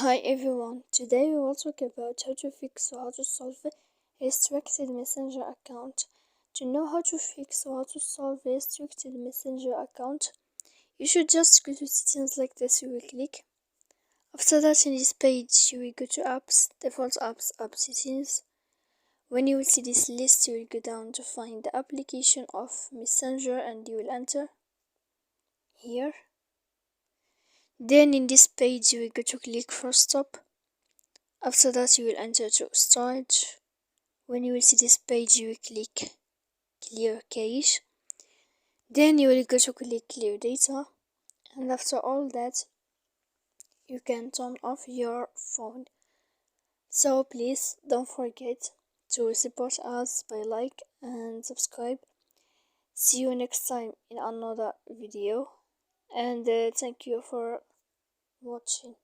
Hi everyone, today we will talk about how to fix or how to solve a restricted messenger account. To know how to fix or how to solve a restricted messenger account, you should just go to settings like this. You will click. After that, in this page, you will go to apps, default apps, app settings. When you will see this list, you will go down to find the application of messenger and you will enter here. Then in this page, you will go to click for stop. After that, you will enter to storage. When you will see this page, you will click clear cache. Then you will go to click clear data. And after all that, you can turn off your phone. So please don't forget to support us by like and subscribe. See you next time in another video. And thank you for watching.